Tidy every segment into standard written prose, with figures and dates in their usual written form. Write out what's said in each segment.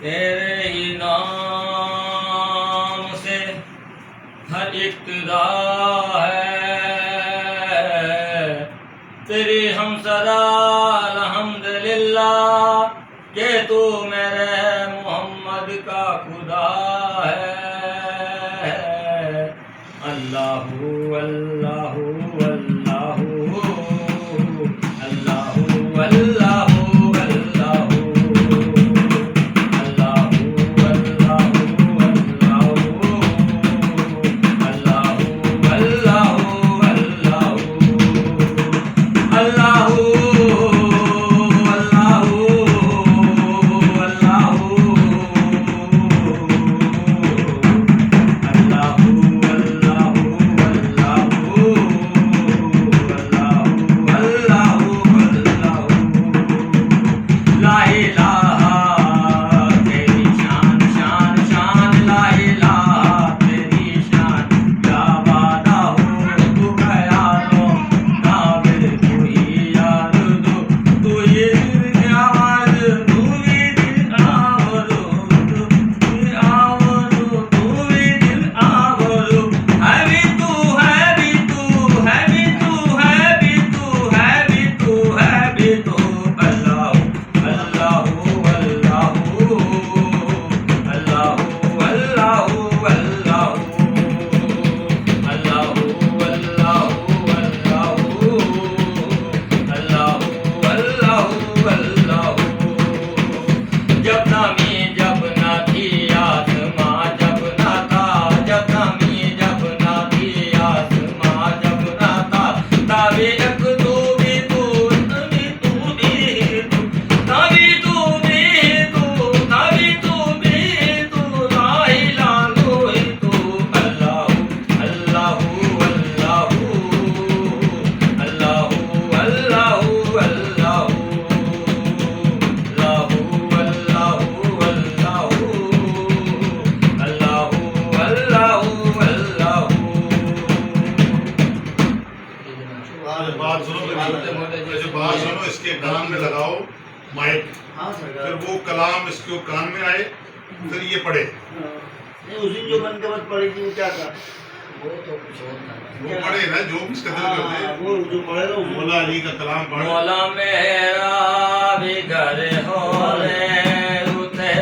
तेरे ही नाम से हर इब्तिदा है, तेरी हम सदा अल्हम्दुलिल्लाह के तू मेरे मोहम्मद का खुदा है। अल्लाहू अल्लाहू अल्लाहू अल्लाहू अल्लाहू बात सुनो, इसके कान में लगाओ माइक, फिर वो कलाम इसके कान में आए, फिर ये पढ़े। उस दिन जो बन के मत पड़ेगी वो क्या था, वो तो कुछ और था। वो पढ़े ना जो किसके दिल में होते, वो जो पढ़ेगा मौला अली का कलाम पढ़े। मौला मेरा भी घर हो रे उते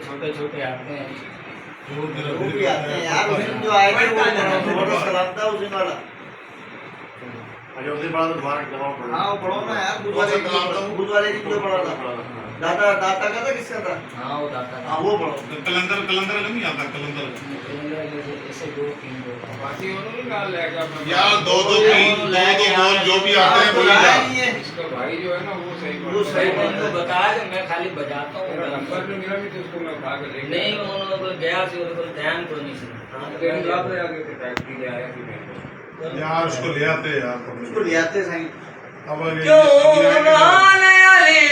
छोटे छोटे आते हैं, वो भी आते हैं यार। उस दिन जो आए थे वो जबरदस्त कलाम था उस दिन वाला। अरे उसे बड़ा तो दोबारा दबाव पड़ा। हाँ वो पढ़ो ना यार, बुध वाले दिन जो पढ़ा था। दाता दाता का था, किसका था? हाँ वो दाता था। हाँ वो पढ़ो। कलंदर कलंदर नहीं आता, कलंदर ऐसे दो तीन दो बाकी उन्होंने डाल लेगा यार दो दो तीन बोल जो भी आते हैं वही डाल। इसका भाई जो है ना वो सही वो सही मैंने तो बताया कि मैं खाली बजाता हूँ। नंबर जो मिला भी तो उसको मैं उठा के ले नहीं उन्होंने गया से उनको ध्यान तो नहीं सुना। आगे थे टैक्सी ले आया कि नहीं यार उसको ले आते यार, उसको ले आते साईं। अब क्यों नाले अली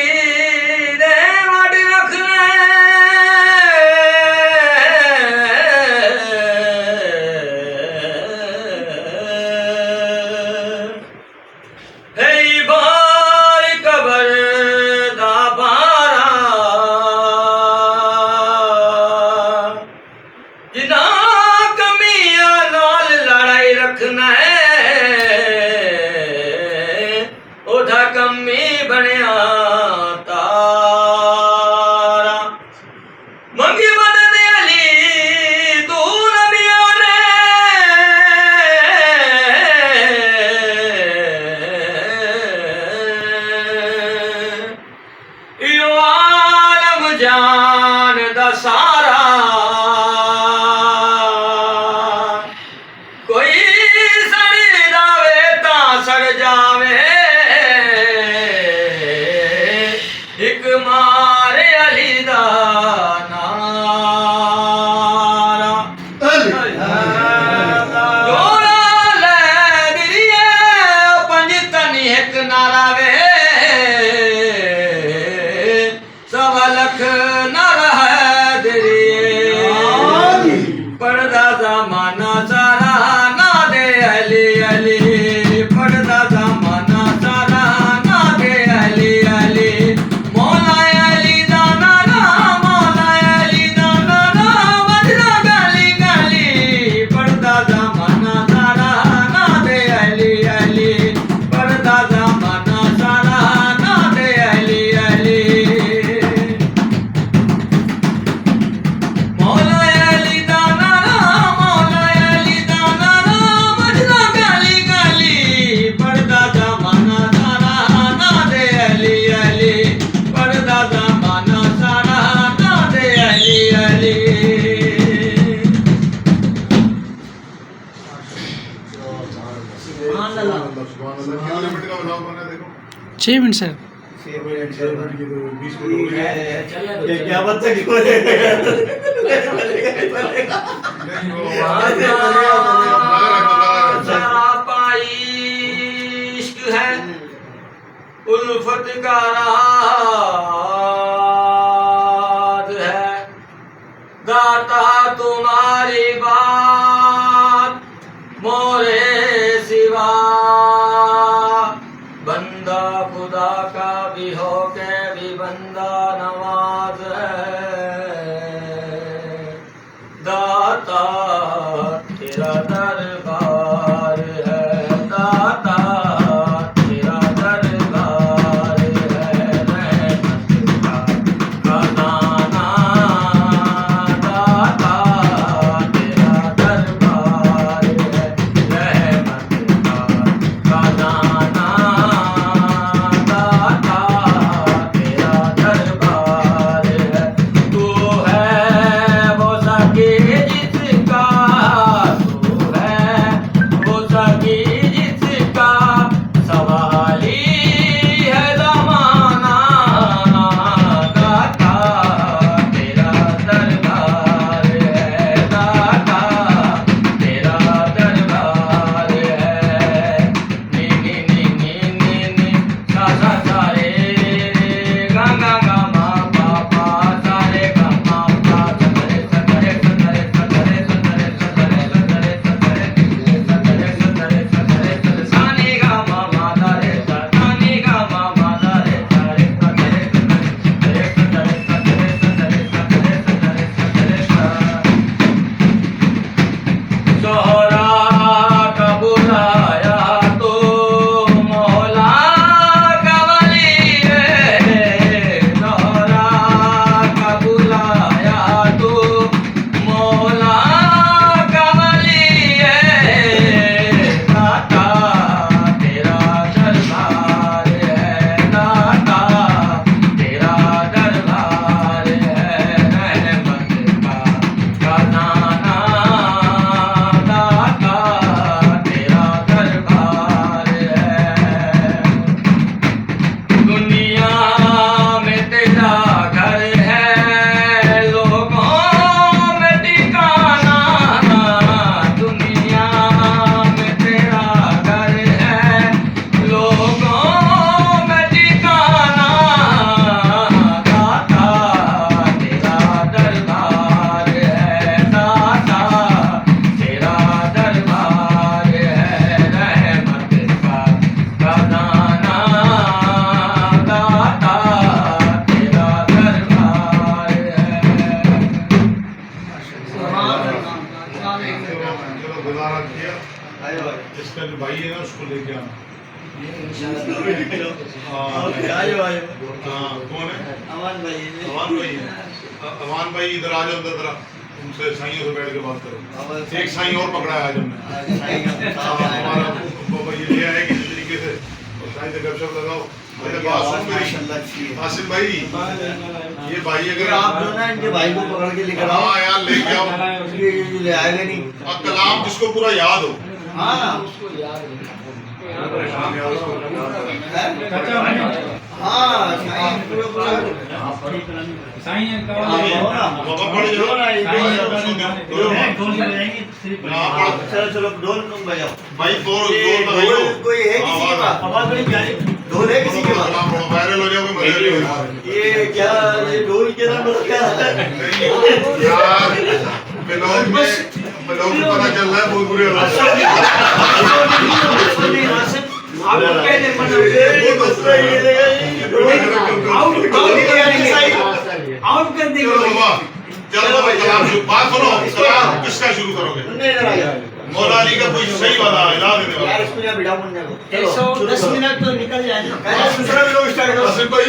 दे वड रखने हे बार कबर दा बारा जिना कमिया नाल लड़ाई रखना है ओधा कमी बनया सुभान अल्लाह। कितने मिनट का ब्लॉग बना है देखो। 6 मिनट सर। 6 मिनट की तो 20 मिनट हो गए। ये क्या बच्चा क्यों बोलेगा? नहीं वो सरापा इश्क है उल्फत का राज है, गाता तुम्हारी बात मोरे सिवा, बंदा खुदा का भी हो के भी बंदा नवाज है, दाता तेरा दरबार है, दाता तेरा दरबार है, रहमत का खजाना, दाता तेरा दरबार है, रहमत का खजाना, दाता तेरा दरबार है, तू है वो सके जिसका, तू है वो सके जिसका सवाली है ज़माना, दाता तेरा दरबार है, दाता तेरा दरबार है, नी नी नी नी नी नी सा सा सा रे गा गा गा मा पा पा सा रे गा मा पा सा रे सा रे सा रे सा रे सा रे सा रे सा रे सा रे सा रे सा रे सा नी गा मा मा दा रे सा नी गा मा मा दा रे सा रे सा रे सा रे सा रे सा रे सा सोहरा का बुलाया तो मौला का वली है, सोहरा का बुलाया तो मौला का वली है, दाता तेरा दरबार है, दाता तेरा दरबार है, रहमत का खजाना, दाता तेरा दरबार है, दुनिया में तेरा घर है, लोगों में ठिकाना, दुनिया में तेरा घर है, लोगों में ठिकाना, दाता तेरा दरबार है, दाता तेरा दरबार है, रहमत का खजाना, दाता तेरा दरबार है। चलो गुजारा किया। आयो भाई इसका जो भाई है ना उसको लेके आना। आयो आयो हाँ कौन है? अमान भाई अमान भाई है। अमान भाई इधर आ जाओ अंदर जरा, उनसे साइयों से बैठ के बात करो। एक साई और पकड़ा है आज हमने। हमारा बाबा ये ले आए किसी तरीके से, और साई से गपशप लगाओ। मेरे बात सुन मेरी माशाल्लाह अच्छी है। आसिम भाई, ये भाई अगर आप जो ना इनके भाई को पकड़ के लेकर आओ, हाँ यार लेके आओ। ये ले आएगा नहीं। और कलाम जिसको पूरा याद हो। हाँ ना हाँ साईं पूरा पूरा बाबा पढ़ जाओ। चलो चलो ढोल तुम बजाओ भाई दो ये ढोल कोई है किसी के पास आवाज बड़ी प्यारी ढोल है किसी के पास वायरल हो जाओगे मजे नहीं होगा। ये क्या ये ढोल के नाम पर क्या है यार ब्लॉग में पता चल रहा है बहुत बुरे हालात हैं। आपको कहते आउट कर देंगे चलो बाबा, चलो बाबा कलाम शुरू। बात सुनो, कलाम किसका शुरू करोगे? मौला अली का कोई सही वाला हिला देने वाला। यार इसको बिठा मुन्ने को 110 मिनट तो निकल जाए ना दूसरा भी लोग स्टार्ट करो। आसिफ भाई